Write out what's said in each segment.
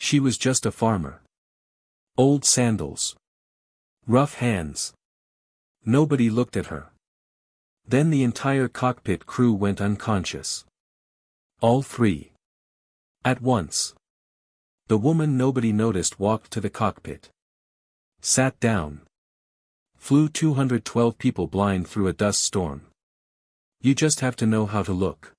She was just a farmer. Old sandals. Rough hands. Nobody looked at her. Then the entire cockpit crew went unconscious. All three. At once. The woman nobody noticed walked to the cockpit. Sat down. Flew 212 people blind through a dust storm. You just have to know how to look.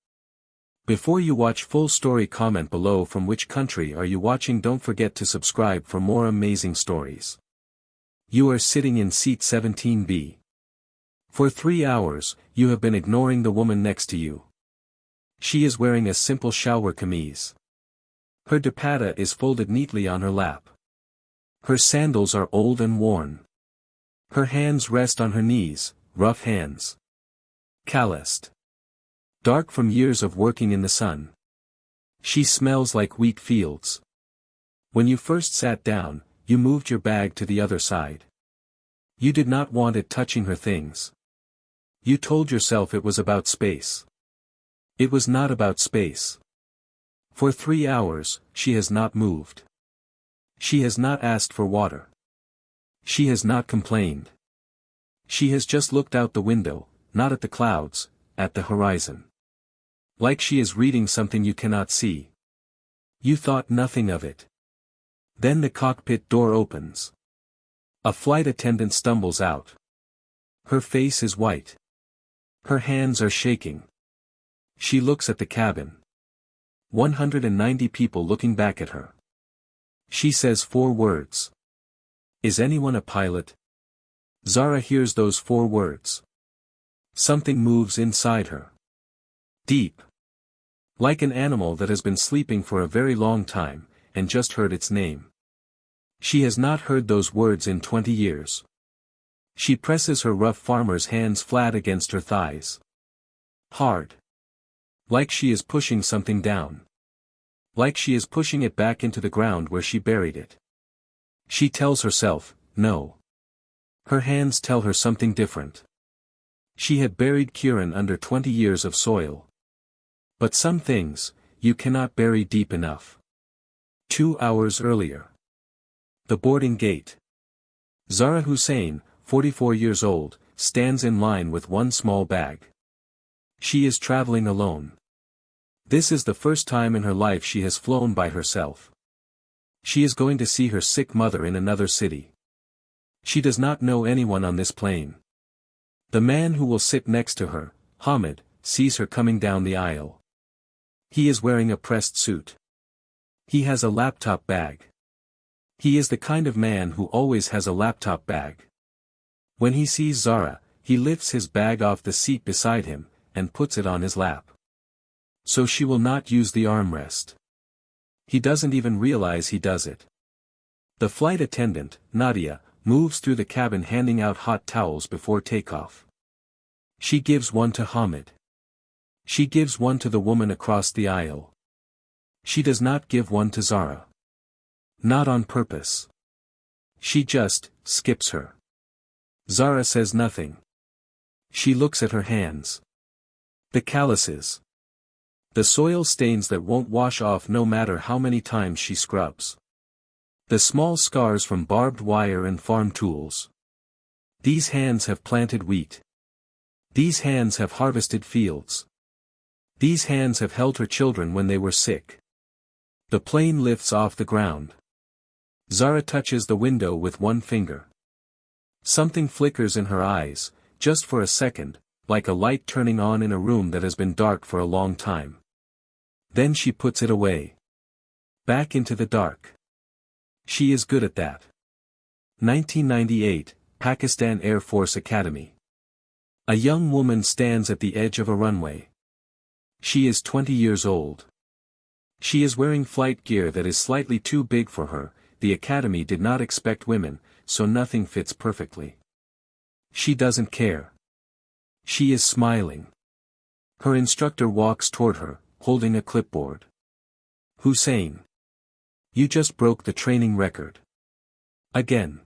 Before you watch full story, comment below from which country are you watching. Don't forget to subscribe for more amazing stories. You are sitting in seat 17B. For 3 hours, you have been ignoring the woman next to you. She is wearing a simple shower kameez. Her dupatta is folded neatly on her lap. Her sandals are old and worn. Her hands rest on her knees, rough hands. Calloused. Dark from years of working in the sun. She smells like wheat fields. When you first sat down, you moved your bag to the other side. You did not want it touching her things. You told yourself it was about space. It was not about space. For 3 hours, she has not moved. She has not asked for water. She has not complained. She has just looked out the window, not at the clouds, at the horizon. Like she is reading something you cannot see. You thought nothing of it. Then the cockpit door opens. A flight attendant stumbles out. Her face is white. Her hands are shaking. She looks at the cabin. 190 people looking back at her. She says 4 words. Is anyone a pilot? Zara hears those 4 words. Something moves inside her. Deep. Like an animal that has been sleeping for a very long time, and just heard its name. She has not heard those words in 20 years. She presses her rough farmer's hands flat against her thighs. Hard. Like she is pushing something down. Like she is pushing it back into the ground where she buried it. She tells herself, no. Her hands tell her something different. She had buried Kieran under 20 years of soil. But some things, you cannot bury deep enough. 2 hours earlier. The boarding gate. Zara Hussein, 44 years old, stands in line with one small bag. She is traveling alone. This is the first time in her life she has flown by herself. She is going to see her sick mother in another city. She does not know anyone on this plane. The man who will sit next to her, Hamid, sees her coming down the aisle. He is wearing a pressed suit. He has a laptop bag. He is the kind of man who always has a laptop bag. When he sees Zara, he lifts his bag off the seat beside him, and puts it on his lap. So she will not use the armrest. He doesn't even realize he does it. The flight attendant, Nadia, moves through the cabin handing out hot towels before takeoff. She gives one to Hamid. She gives one to the woman across the aisle. She does not give one to Zara. Not on purpose. She just skips her. Zara says nothing. She looks at her hands. The calluses. The soil stains that won't wash off no matter how many times she scrubs. The small scars from barbed wire and farm tools. These hands have planted wheat. These hands have harvested fields. These hands have held her children when they were sick. The plane lifts off the ground. Zara touches the window with one finger. Something flickers in her eyes, just for a second, like a light turning on in a room that has been dark for a long time. Then she puts it away. Back into the dark. She is good at that. 1998, Pakistan Air Force Academy. A young woman stands at the edge of a runway. She is 20 years old. She is wearing flight gear that is slightly too big for her. The academy did not expect women, so nothing fits perfectly. She doesn't care. She is smiling. Her instructor walks toward her, holding a clipboard. Hussein. You just broke the training record. Again.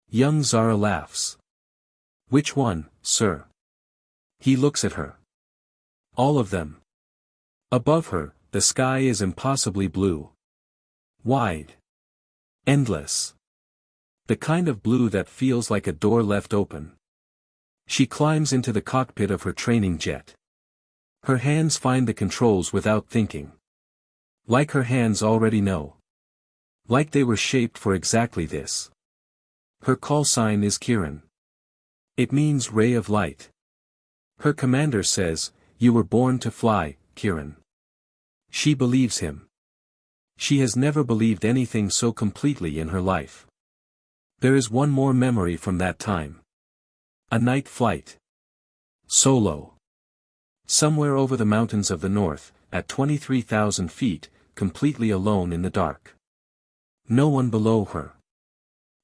Young Zara laughs. Which one, sir? He looks at her. All of them. Above her, the sky is impossibly blue. Wide. Endless. The kind of blue that feels like a door left open. She climbs into the cockpit of her training jet. Her hands find the controls without thinking. Like her hands already know. Like they were shaped for exactly this. Her call sign is Kiran. It means ray of light. Her commander says, "You were born to fly, Kiran." She believes him. She has never believed anything so completely in her life. There is one more memory from that time. A night flight. Solo. Somewhere over the mountains of the north, at 23,000 feet, completely alone in the dark. No one below her.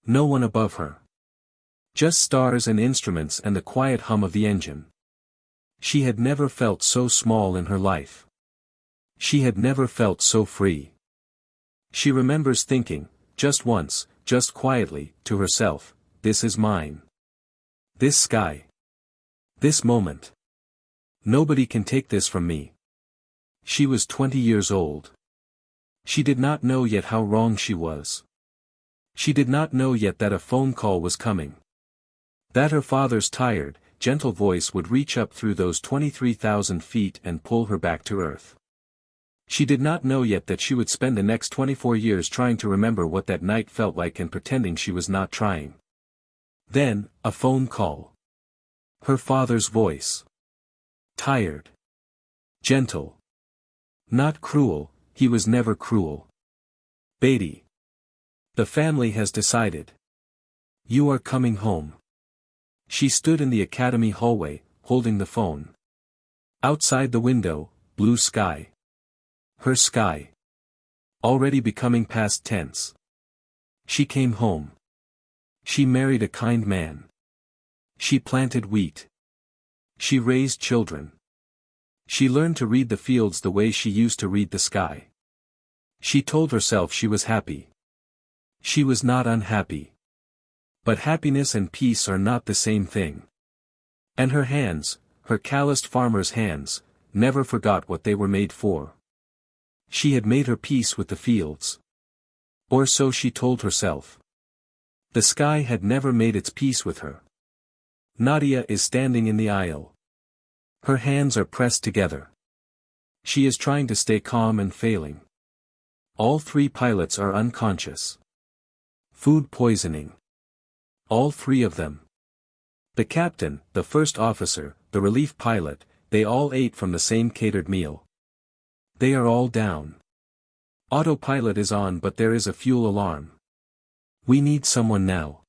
No one above her. Just stars and instruments and the quiet hum of the engine. She had never felt so small in her life. She had never felt so free. She remembers thinking, just once, just quietly, to herself, "This is mine. This sky. This moment. Nobody can take this from me." She was 20 years old. She did not know yet how wrong she was. She did not know yet that a phone call was coming. That her father's tired, gentle voice would reach up through those 23,000 feet and pull her back to earth. She did not know yet that she would spend the next 24 years trying to remember what that night felt like and pretending she was not trying. Then, a phone call. Her father's voice. Tired. Gentle. Not cruel, he was never cruel. "Beti. The family has decided. You are coming home." She stood in the academy hallway, holding the phone. Outside the window, blue sky. Her sky. Already becoming past tense. She came home. She married a kind man. She planted wheat. She raised children. She learned to read the fields the way she used to read the sky. She told herself she was happy. She was not unhappy. But happiness and peace are not the same thing. And her hands, her calloused farmer's hands, never forgot what they were made for. She had made her peace with the fields. Or so she told herself. The sky had never made its peace with her. Nadia is standing in the aisle. Her hands are pressed together. She is trying to stay calm and failing. All three pilots are unconscious. Food poisoning. All three of them. The captain, the first officer, the relief pilot, they all ate from the same catered meal. They are all down. Autopilot is on, but there is a fuel alarm. We need someone now.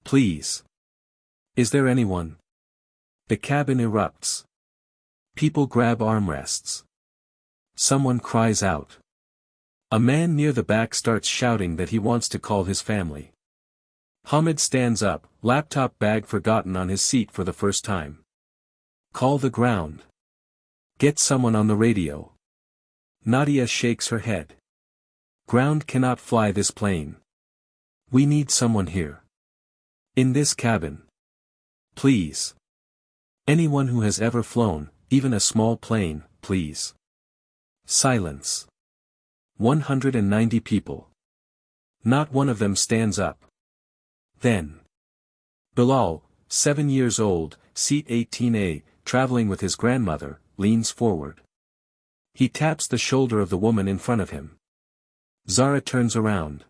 Please. Is there anyone? The cabin erupts. People grab armrests. Someone cries out. A man near the back starts shouting that he wants to call his family. Hamid stands up, laptop bag forgotten on his seat for the first time. Call the ground. Get someone on the radio. Nadia shakes her head. Ground cannot fly this plane. We need someone here. In this cabin. Please. Anyone who has ever flown, even a small plane, please. Silence. 190 people. Not one of them stands up. Then. Bilal, 7 years old, seat 18A, traveling with his grandmother, leans forward. He taps the shoulder of the woman in front of him. Zara turns around.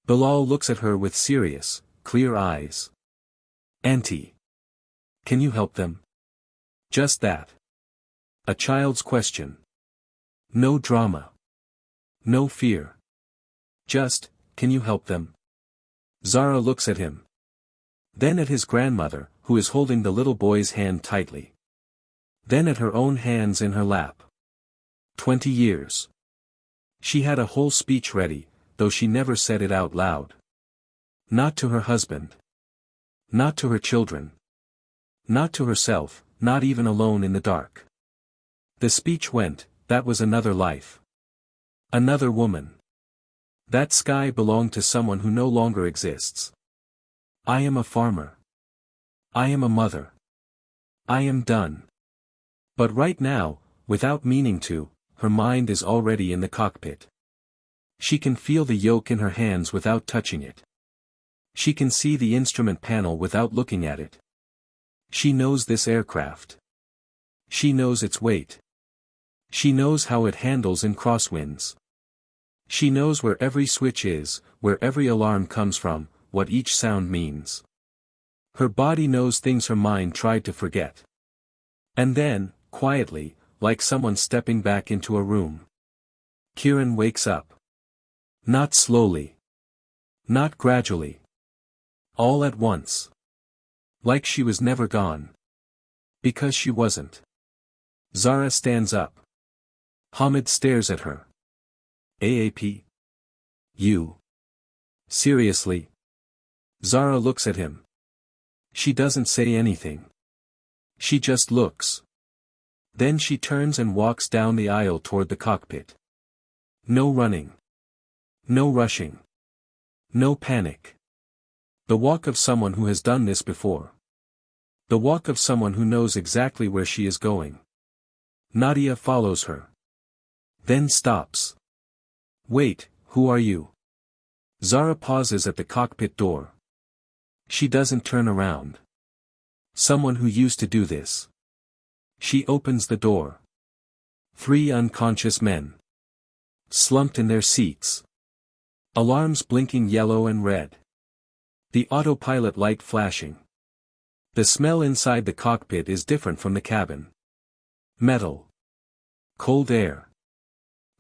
Bilal looks at her with serious, clear eyes. Auntie. Can you help them? Just that. A child's question. No drama. No fear. Just, can you help them? Zara looks at him. Then at his grandmother, who is holding the little boy's hand tightly. Then at her own hands in her lap. 20 years. She had a whole speech ready, though she never said it out loud. Not to her husband. Not to her children. Not to herself, not even alone in the dark. The speech went, that was another life. Another woman. That sky belonged to someone who no longer exists. I am a farmer. I am a mother. I am done. But right now, without meaning to, her mind is already in the cockpit. She can feel the yoke in her hands without touching it. She can see the instrument panel without looking at it. She knows this aircraft. She knows its weight. She knows how it handles in crosswinds. She knows where every switch is, where every alarm comes from, what each sound means. Her body knows things her mind tried to forget. And then, quietly, like someone stepping back into a room, Kieran wakes up. Not slowly. Not gradually. All at once. Like she was never gone. Because she wasn't. Zara stands up. Hamid stares at her. AAP? You? Seriously? Zara looks at him. She doesn't say anything. She just looks. Then she turns and walks down the aisle toward the cockpit. No running. No rushing. No panic. The walk of someone who has done this before. The walk of someone who knows exactly where she is going. Nadia follows her. Then stops. Wait, who are you? Zara pauses at the cockpit door. She doesn't turn around. Someone who used to do this. She opens the door. 3 unconscious men. Slumped in their seats. Alarms blinking yellow and red. The autopilot light flashing. The smell inside the cockpit is different from the cabin. Metal. Cold air.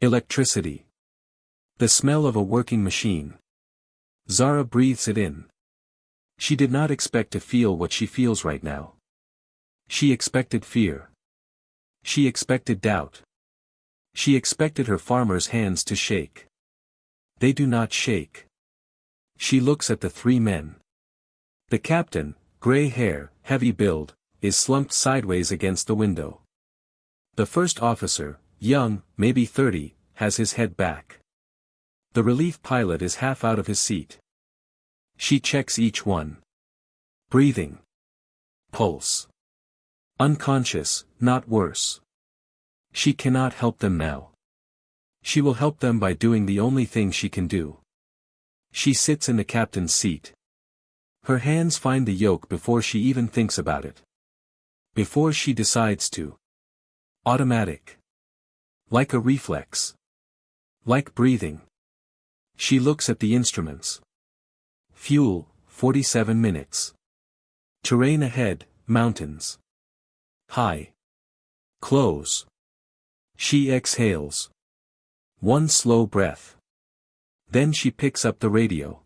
Electricity. The smell of a working machine. Zara breathes it in. She did not expect to feel what she feels right now. She expected fear. She expected doubt. She expected her farmer's hands to shake. They do not shake. She looks at the 3 men. The captain, gray hair, heavy build, is slumped sideways against the window. The first officer, young, maybe 30, has his head back. The relief pilot is half out of his seat. She checks each one. Breathing. Pulse. Unconscious, not worse. She cannot help them now. She will help them by doing the only thing she can do. She sits in the captain's seat. Her hands find the yoke before she even thinks about it. Before she decides to. Automatic. Like a reflex. Like breathing. She looks at the instruments. Fuel, 47 minutes. Terrain ahead, mountains. High. Close. She exhales. One slow breath. Then she picks up the radio.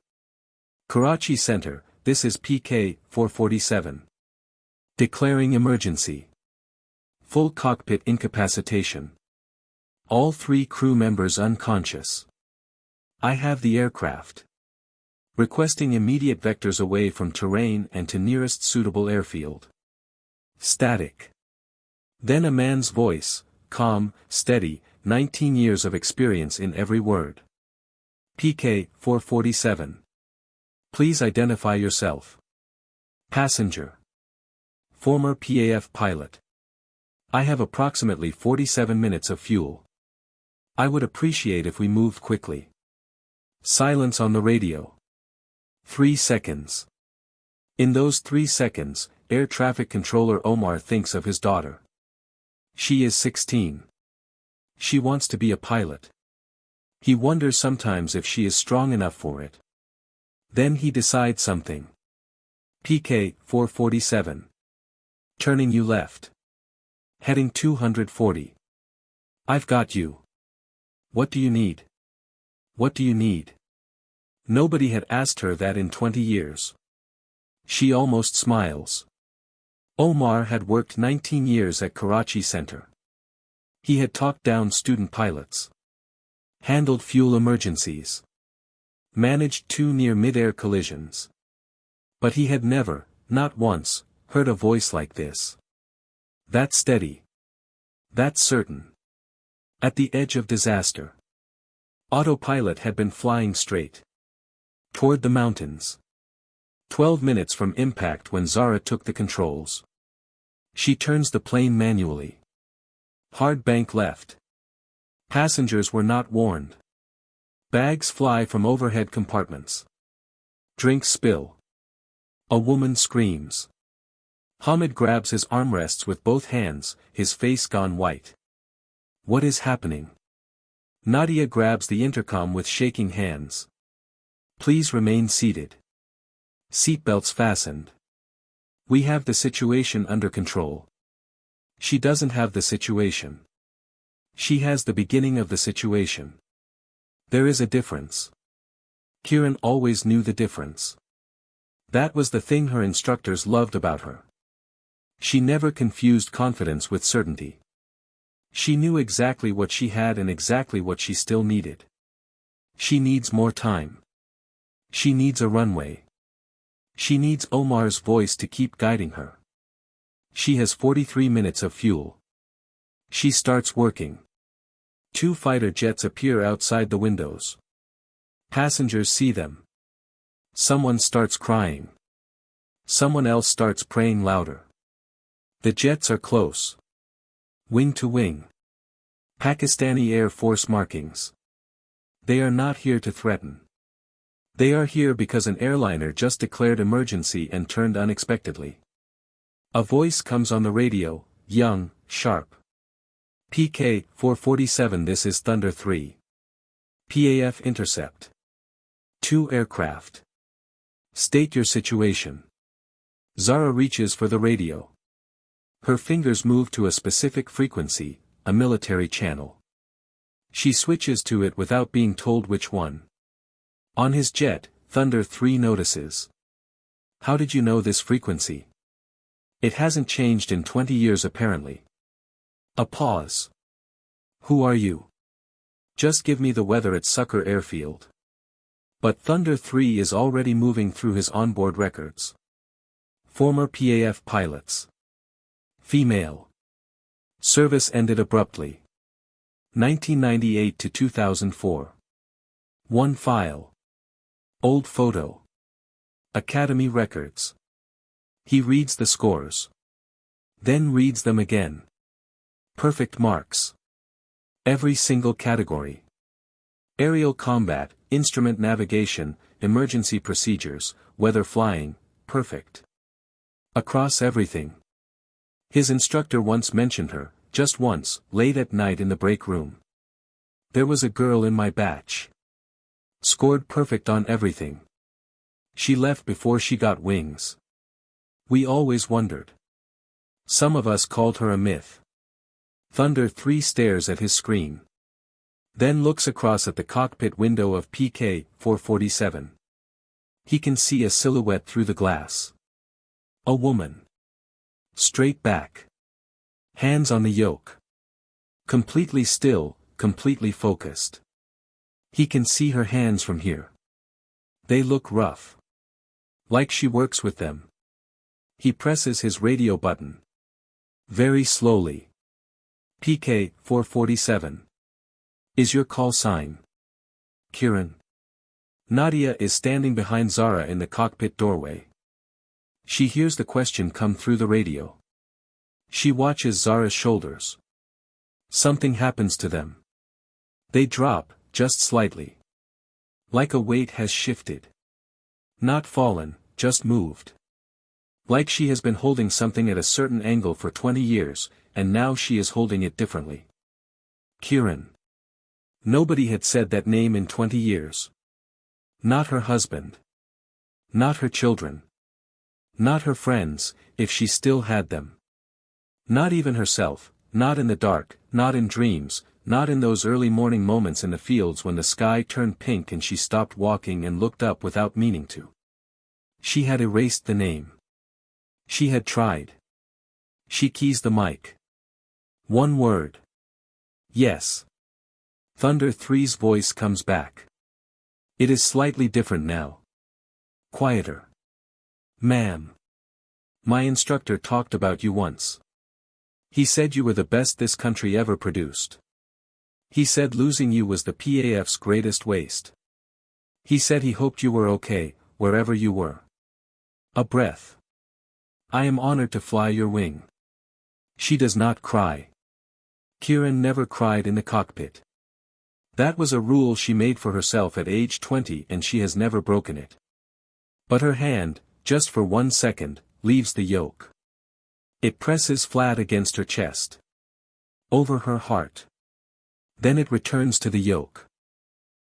Karachi Center, this is PK 447. Declaring emergency. Full cockpit incapacitation. All 3 crew members unconscious. I have the aircraft. Requesting immediate vectors away from terrain and to nearest suitable airfield. Static. Then a man's voice, calm, steady, 19 years of experience in every word. PK 447. Please identify yourself. Passenger. Former PAF pilot. I have approximately 47 minutes of fuel. I would appreciate if we moved quickly. Silence on the radio. 3 seconds. In those 3 seconds, air traffic controller Omar thinks of his daughter. She is 16. She wants to be a pilot. He wonders sometimes if she is strong enough for it. Then he decides something. PK 447. Turning you left. Heading 240. I've got you. What do you need? What do you need? Nobody had asked her that in 20 years. She almost smiles. Omar had worked 19 years at Karachi Center. He had talked down student pilots. Handled fuel emergencies. Managed 2 near mid-air collisions. But he had never, not once, heard a voice like this. That steady. That certain. At the edge of disaster. Autopilot had been flying straight. Toward the mountains. 12 minutes from impact when Zara took the controls. She turns the plane manually. Hard bank left. Passengers were not warned. Bags fly from overhead compartments. Drinks spill. A woman screams. Hamid grabs his armrests with both hands, his face gone white. What is happening? Nadia grabs the intercom with shaking hands. Please remain seated. Seatbelts fastened. We have the situation under control. She doesn't have the situation. She has the beginning of the situation. There is a difference. Kieran always knew the difference. That was the thing her instructors loved about her. She never confused confidence with certainty. She knew exactly what she had and exactly what she still needed. She needs more time. She needs a runway. She needs Omar's voice to keep guiding her. She has 43 minutes of fuel. She starts working. 2 fighter jets appear outside the windows. Passengers see them. Someone starts crying. Someone else starts praying louder. The jets are close. Wing to wing. Pakistani Air Force markings. They are not here to threaten. They are here because an airliner just declared emergency and turned unexpectedly. A voice comes on the radio, young, sharp. PK 447. This is Thunder 3. PAF intercept. 2 aircraft. State your situation. Zara reaches for the radio. Her fingers move to a specific frequency, a military channel. She switches to it without being told which one. On his jet, Thunder 3 notices. How did you know this frequency? It hasn't changed in 20 years apparently. A pause. Who are you? Just give me the weather at Sucker Airfield. But Thunder 3 is already moving through his onboard records. Former PAF pilots. Female. Service ended abruptly. 1998 to 2004. 1 file. Old photo. Academy records. He reads the scores. Then reads them again. Perfect marks. Every single category. Aerial combat, instrument navigation, emergency procedures, weather flying, perfect. Across everything. His instructor once mentioned her, just once, late at night in the break room. There was a girl in my batch. Scored perfect on everything. She left before she got wings. We always wondered. Some of us called her a myth. Thunder 3 stares at his screen. Then looks across at the cockpit window of PK 447. He can see a silhouette through the glass. A woman. Straight back. Hands on the yoke. Completely still, completely focused. He can see her hands from here. They look rough. Like she works with them. He presses his radio button. Very slowly. PK 447. Is your call sign? Kieran. Nadia is standing behind Zara in the cockpit doorway. She hears the question come through the radio. She watches Zara's shoulders. Something happens to them. They drop, just slightly. Like a weight has shifted. Not fallen, just moved. Like she has been holding something at a certain angle for 20 years, and now she is holding it differently. Kieran. Nobody had said that name in 20 years. Not her husband. Not her children. Not her friends, if she still had them. Not even herself, not in the dark, not in dreams, not in those early morning moments in the fields when the sky turned pink and she stopped walking and looked up without meaning to. She had erased the name. She had tried. She keys the mic. One word. Yes. Thunder 3's voice comes back. It is slightly different now. Quieter. Ma'am. My instructor talked about you once. He said you were the best this country ever produced. He said losing you was the PAF's greatest waste. He said he hoped you were okay, wherever you were. A breath. I am honored to fly your wing. She does not cry. Kieran never cried in the cockpit. That was a rule she made for herself at age 20 and she has never broken it. But her hand, just for 1 second, leaves the yoke. It presses flat against her chest. Over her heart. Then it returns to the yoke.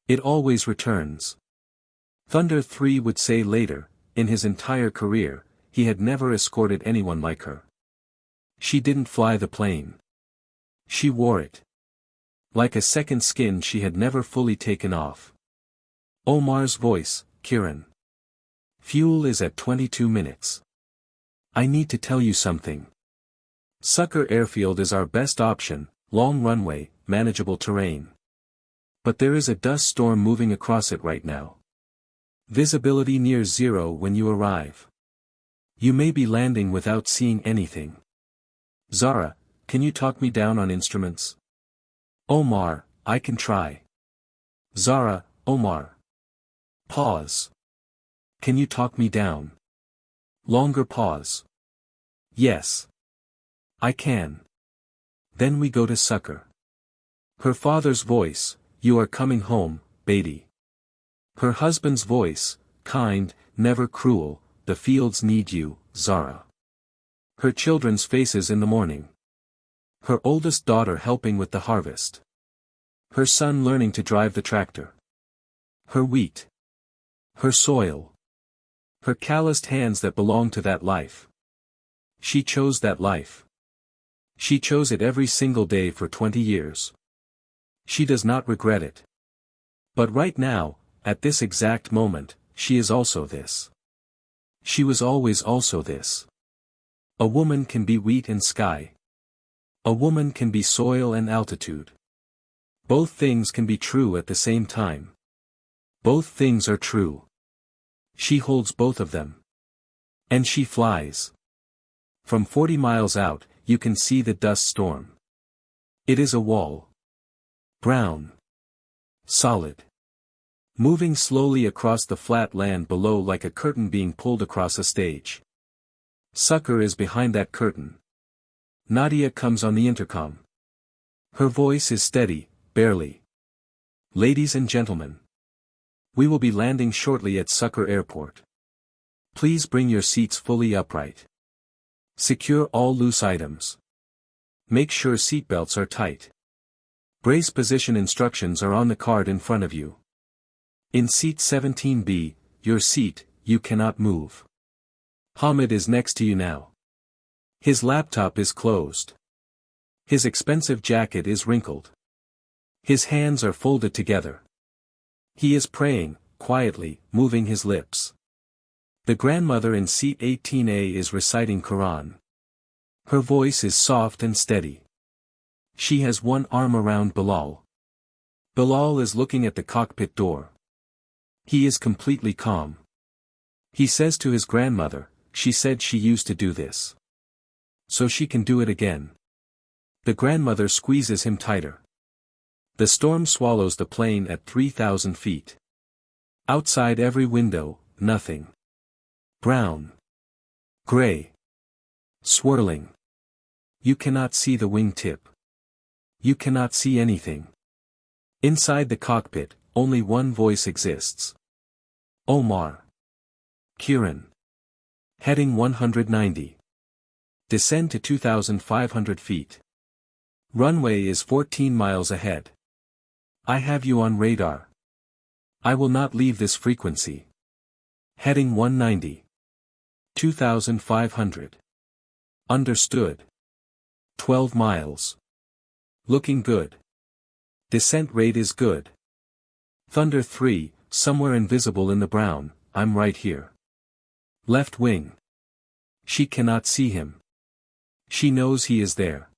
It always returns. Thunder 3 would say later, in his entire career, he had never escorted anyone like her. She didn't fly the plane. She wore it. Like a second skin she had never fully taken off. Omar's voice, Kieran. Fuel is at 22 minutes. I need to tell you something. Sucker Airfield is our best option, long runway, manageable terrain. But there is a dust storm moving across it right now. Visibility near zero when you arrive. You may be landing without seeing anything. Zara, can you talk me down on instruments? Omar, I can try. Zara, Omar. Pause. Can you talk me down? Longer pause. Yes. I can. Then we go to Sucker. Her father's voice, you are coming home, Beatty. Her husband's voice, kind, never cruel, the fields need you, Zara. Her children's faces in the morning. Her oldest daughter helping with the harvest. Her son learning to drive the tractor. Her wheat. Her soil. Her calloused hands that belong to that life. She chose that life. She chose it every single day for 20 years. She does not regret it. But right now, at this exact moment, she is also this. She was always also this. A woman can be wheat and sky. A woman can be soil and altitude. Both things can be true at the same time. Both things are true. She holds both of them. And she flies. From 40 miles out, you can see the dust storm. It is a wall. Brown. Solid. Moving slowly across the flat land below like a curtain being pulled across a stage. Sucker is behind that curtain. Nadia comes on the intercom. Her voice is steady, barely. Ladies and gentlemen. We will be landing shortly at Sucker Airport. Please bring your seats fully upright. Secure all loose items. Make sure seatbelts are tight. Brace position instructions are on the card in front of you. In seat 17B, your seat, you cannot move. Hamid is next to you now. His laptop is closed. His expensive jacket is wrinkled. His hands are folded together. He is praying, quietly, moving his lips. The grandmother in seat 18A is reciting Quran. Her voice is soft and steady. She has one arm around Bilal. Bilal is looking at the cockpit door. He is completely calm. He says to his grandmother, she said she used to do this. So she can do it again. The grandmother squeezes him tighter. The storm swallows the plane at 3,000 feet. Outside every window, nothing. Brown. Gray. Swirling. You cannot see the wingtip. You cannot see anything. Inside the cockpit, only one voice exists. Omar. Kieran. Heading 190. Descend to 2,500 feet. Runway is 14 miles ahead. I have you on radar. I will not leave this frequency. Heading 190. 2,500. Understood. 12 miles. Looking good. Descent rate is good. Thunder 3, somewhere invisible in the brown, I'm right here. Left wing. She cannot see him. She knows he is there.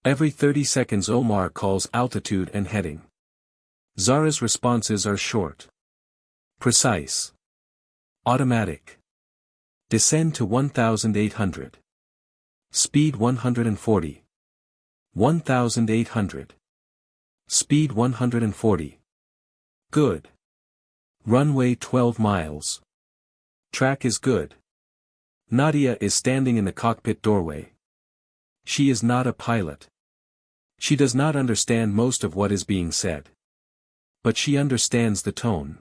Every 30 seconds Omar calls altitude and heading. Zara's responses are short. Precise. Automatic. Descend to 1,800. Speed 140. 1,800. Speed 140. Good. Runway 12 miles. Track is good. Nadia is standing in the cockpit doorway. She is not a pilot. She does not understand most of what is being said. But she understands the tone.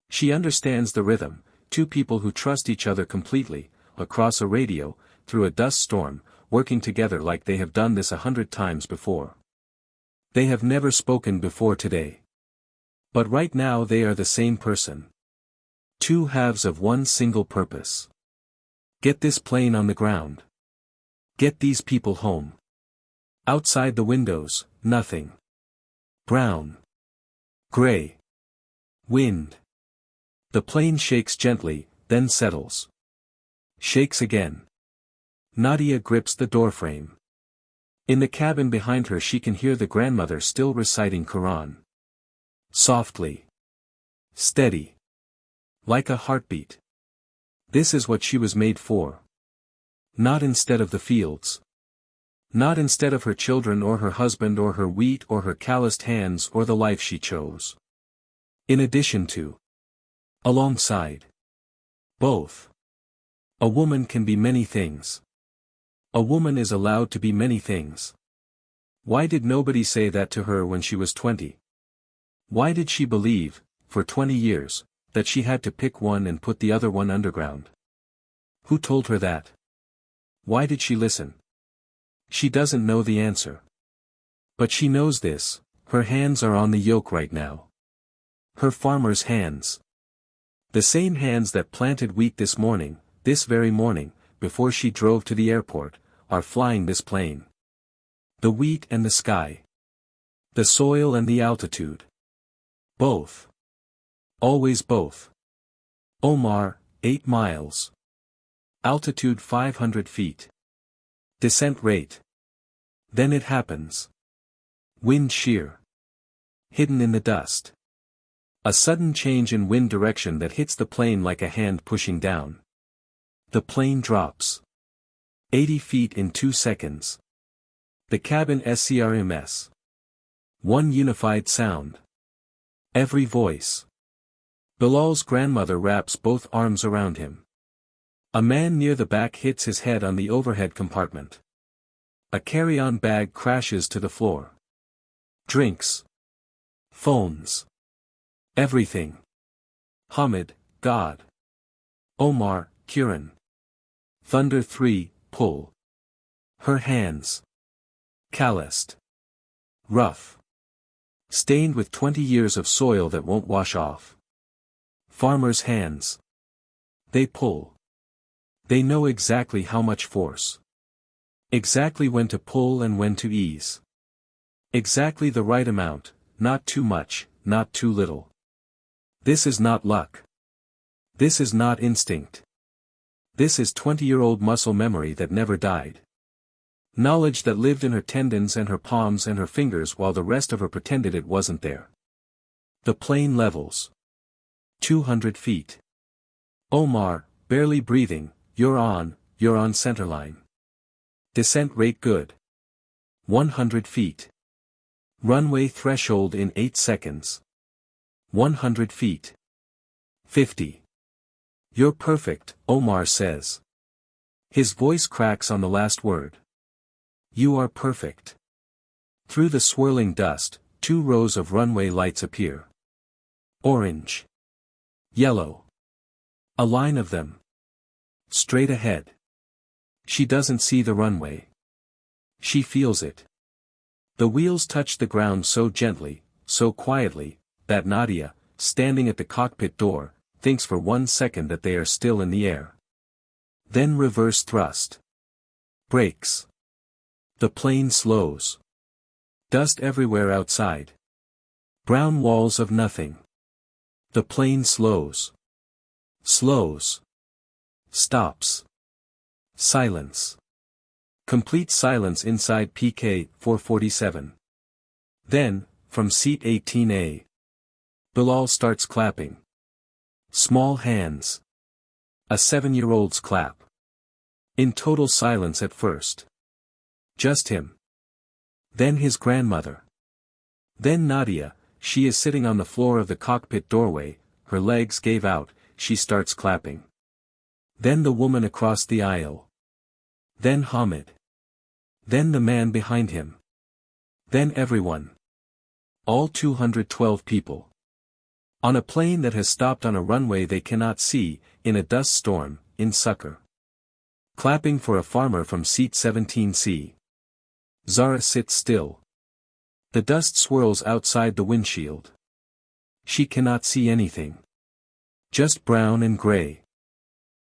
She understands the rhythm, two people who trust each other completely, across a radio, through a dust storm, working together like they have done this 100 times before. They have never spoken before today. But right now they are the same person. Two halves of one single purpose. Get this plane on the ground. Get these people home. Outside the windows, nothing. Brown. Gray. Wind. The plane shakes gently, then settles. Shakes again. Nadia grips the doorframe. In the cabin behind her she can hear the grandmother still reciting Quran. Softly. Steady. Like a heartbeat. This is what she was made for. Not instead of the fields. Not instead of her children or her husband or her wheat or her calloused hands or the life she chose. In addition to. Alongside. Both. A woman can be many things. A woman is allowed to be many things. Why did nobody say that to her when she was 20? Why did she believe, for 20 years, that she had to pick one and put the other one underground? Who told her that? Why did she listen? She doesn't know the answer. But she knows this, her hands are on the yoke right now. Her farmer's hands. The same hands that planted wheat this morning, this very morning, before she drove to the airport, are flying this plane. The wheat and the sky. The soil and the altitude. Both. Always both. Omar, 8 miles. Altitude 500 feet. Descent rate. Then it happens. Wind shear. Hidden in the dust. A sudden change in wind direction that hits the plane like a hand pushing down. The plane drops. 80 feet in 2 seconds. The cabin SCRMS. One unified sound. Every voice. Bilal's grandmother wraps both arms around him. A man near the back hits his head on the overhead compartment. A carry-on bag crashes to the floor. Drinks. Phones. Everything. Hamid, God. Omar, Kiran. Thunder 3, pull. Her hands. Calloused. Rough. Stained with 20 years of soil that won't wash off. Farmer's hands. They pull. They know exactly how much force. Exactly when to pull and when to ease. Exactly the right amount, not too much, not too little. This is not luck. This is not instinct. This is 20-year-old muscle memory that never died. Knowledge that lived in her tendons and her palms and her fingers while the rest of her pretended it wasn't there. The plane levels. 200 feet. Omar, barely breathing, you're on centerline. Descent rate good. 100 feet. Runway threshold in 8 seconds. 100 feet. 50. You're perfect, Omar says. His voice cracks on the last word. You are perfect. Through the swirling dust, 2 rows of runway lights appear. Orange. Yellow. A line of them. Straight ahead. She doesn't see the runway. She feels it. The wheels touch the ground so gently, so quietly, that Nadia, standing at the cockpit door, thinks for 1 second that they are still in the air. Then reverse thrust. Brakes. The plane slows. Dust everywhere outside. Brown walls of nothing. The plane slows. Slows. Stops. Silence. Complete silence inside PK 447. Then, from seat 18A. Bilal starts clapping. Small hands. A 7-year-old's clap. In total silence at first. Just him. Then his grandmother. Then Nadia, she is sitting on the floor of the cockpit doorway, her legs gave out, she starts clapping. Then the woman across the aisle. Then Hamid. Then the man behind him. Then everyone. All 212 people. On a plane that has stopped on a runway they cannot see, in a dust storm, in succor. Clapping for a farmer from seat 17C. Zara sits still. The dust swirls outside the windshield. She cannot see anything. Just brown and gray.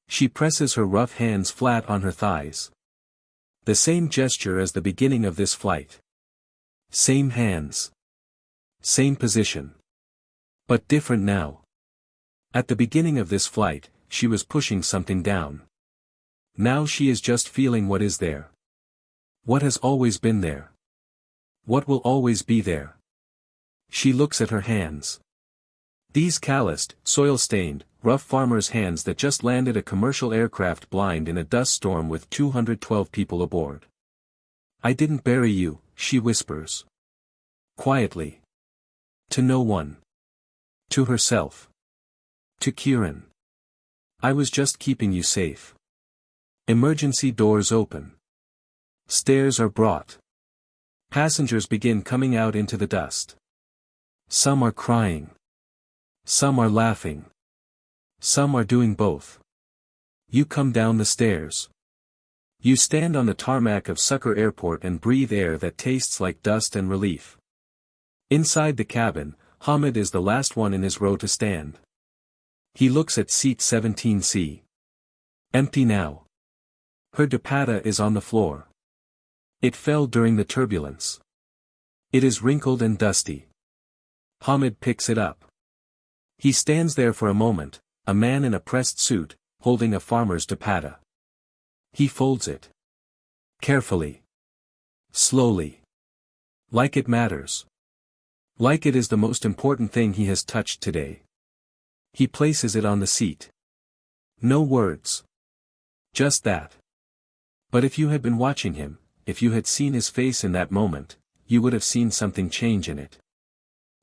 She presses her rough hands flat on her thighs. The same gesture as the beginning of this flight. Same hands. Same position. But different now. At the beginning of this flight, she was pushing something down. Now she is just feeling what is there. What has always been there. What will always be there. She looks at her hands. These calloused, soil-stained, rough farmer's hands that just landed a commercial aircraft blind in a dust storm with 212 people aboard. I didn't bury you, she whispers. Quietly. To no one. To herself. To Kieran. I was just keeping you safe. Emergency doors open. Stairs are brought. Passengers begin coming out into the dust. Some are crying. Some are laughing. Some are doing both. You come down the stairs. You stand on the tarmac of Succor Airport and breathe air that tastes like dust and relief. Inside the cabin, Hamid is the last one in his row to stand. He looks at seat 17C. Empty now. Her dupatta is on the floor. It fell during the turbulence. It is wrinkled and dusty. Hamid picks it up. He stands there for a moment, a man in a pressed suit, holding a farmer's dupatta. He folds it. Carefully. Slowly. Like it matters. Like it is the most important thing he has touched today. He places it on the seat. No words. Just that. But if you had been watching him, if you had seen his face in that moment, you would have seen something change in it.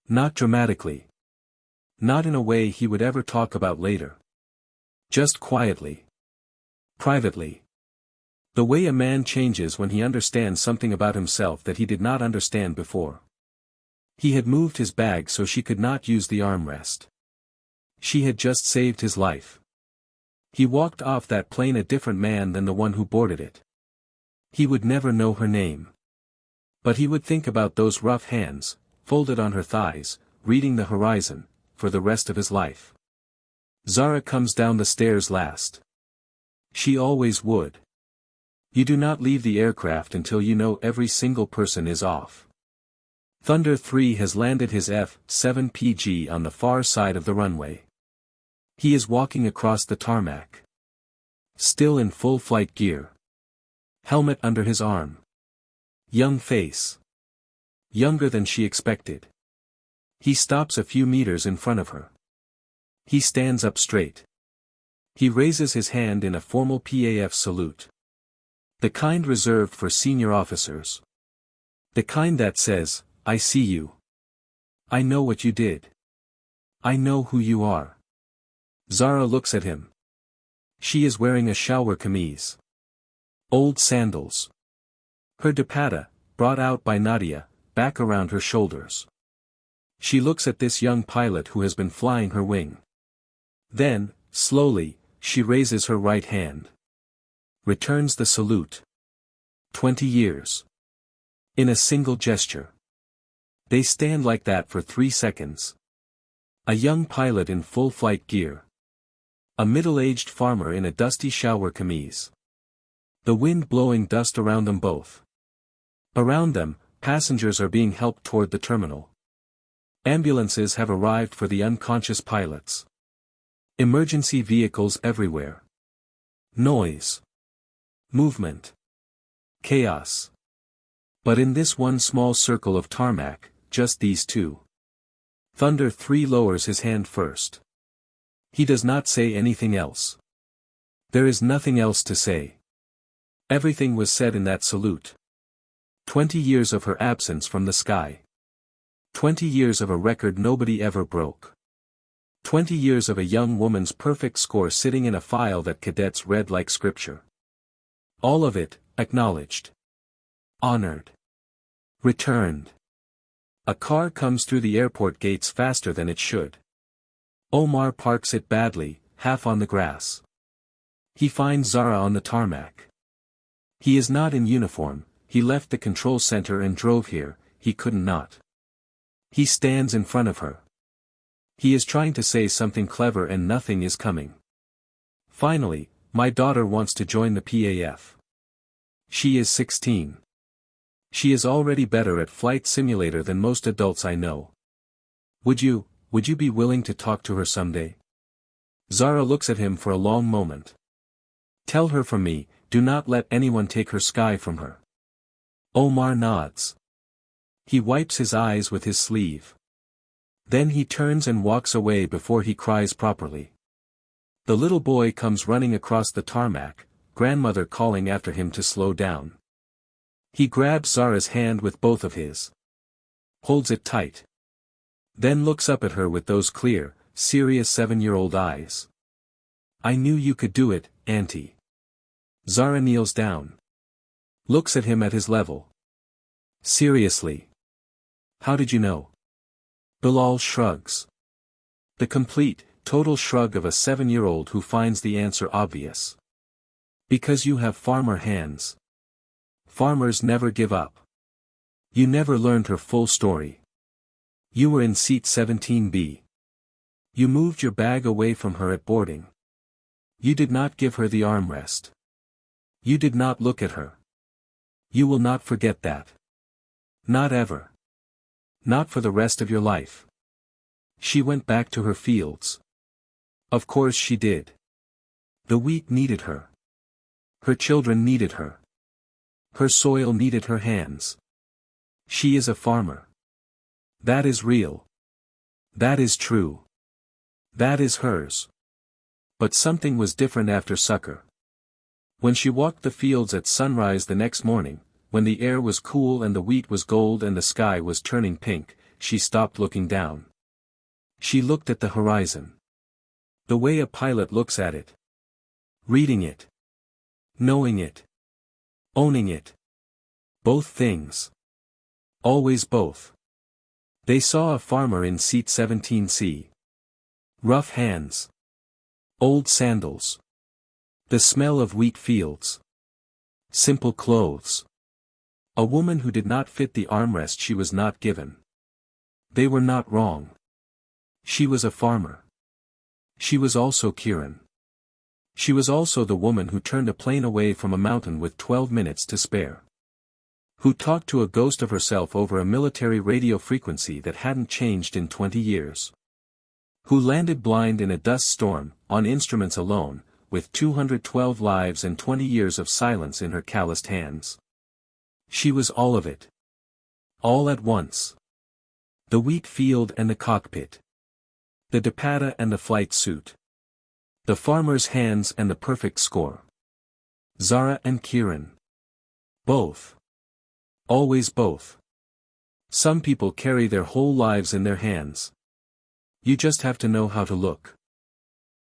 Not dramatically. Not in a way he would ever talk about later. Just quietly. Privately. The way a man changes when he understands something about himself that he did not understand before. He had moved his bag so she could not use the armrest. She had just saved his life. He walked off that plane a different man than the one who boarded it. He would never know her name. But he would think about those rough hands, folded on her thighs, reading the horizon, for the rest of his life. Zara comes down the stairs last. She always would. You do not leave the aircraft until you know every single person is off. Thunder 3 has landed his F-7PG on the far side of the runway. He is walking across the tarmac. Still in full flight gear. Helmet under his arm. Young face. Younger than she expected. He stops a few meters in front of her. He stands up straight. He raises his hand in a formal PAF salute. The kind reserved for senior officers. The kind that says, I see you. I know what you did. I know who you are. Zara looks at him. She is wearing a shower camise. Old sandals. Her dupatta, brought out by Nadia, back around her shoulders. She looks at this young pilot who has been flying her wing. Then, slowly, she raises her right hand. Returns the salute. 20 years. In a single gesture. They stand like that for 3 seconds. A young pilot in full flight gear. A middle-aged farmer in a dusty shower camise. The wind blowing dust around them both. Around them, passengers are being helped toward the terminal. Ambulances have arrived for the unconscious pilots. Emergency vehicles everywhere. Noise. Movement. Chaos. But in this one small circle of tarmac, just these two. Thunder 3 lowers his hand first. He does not say anything else. There is nothing else to say. Everything was said in that salute. 20 years of her absence from the sky. 20 years of a record nobody ever broke. 20 years of a young woman's perfect score sitting in a file that cadets read like scripture. All of it, acknowledged. Honored. Returned. A car comes through the airport gates faster than it should. Omar parks it badly, half on the grass. He finds Zara on the tarmac. He is not in uniform, he left the control center and drove here, he couldn't not. He stands in front of her. He is trying to say something clever and nothing is coming. Finally, my daughter wants to join the PAF. She is 16. She is already better at flight simulator than most adults I know. Would you be willing to talk to her someday? Zara looks at him for a long moment. Tell her from me, do not let anyone take her sky from her. Omar nods. He wipes his eyes with his sleeve. Then he turns and walks away before he cries properly. The little boy comes running across the tarmac, grandmother calling after him to slow down. He grabs Zara's hand with both of his. Holds it tight. Then looks up at her with those clear, serious 7-year-old eyes. I knew you could do it, Auntie. Zara kneels down. Looks at him at his level. Seriously. How did you know? Bilal shrugs. The complete, total shrug of a 7-year-old who finds the answer obvious. Because you have farmer hands. Farmers never give up. You never learned her full story. You were in seat 17B. You moved your bag away from her at boarding. You did not give her the armrest. You did not look at her. You will not forget that. Not ever. Not for the rest of your life. She went back to her fields. Of course she did. The wheat needed her. Her children needed her. Her soil needed her hands. She is a farmer. That is real. That is true. That is hers. But something was different after sucker. When she walked the fields at sunrise the next morning, when the air was cool and the wheat was gold and the sky was turning pink, she stopped looking down. She looked at the horizon. The way a pilot looks at it. Reading it. Knowing it. Owning it. Both things. Always both. They saw a farmer in seat 17C. Rough hands. Old sandals. The smell of wheat fields. Simple clothes. A woman who did not fit the armrest she was not given. They were not wrong. She was a farmer. She was also Kieran. She was also the woman who turned a plane away from a mountain with 12 minutes to spare. Who talked to a ghost of herself over a military radio frequency that hadn't changed in 20 years. Who landed blind in a dust storm, on instruments alone, with 212 lives and 20 years of silence in her calloused hands. She was all of it. All at once. The wheat field and the cockpit. The dupatta and the flight suit. The farmer's hands and the perfect score. Zara and Kieran. Both. Always both. Some people carry their whole lives in their hands. You just have to know how to look.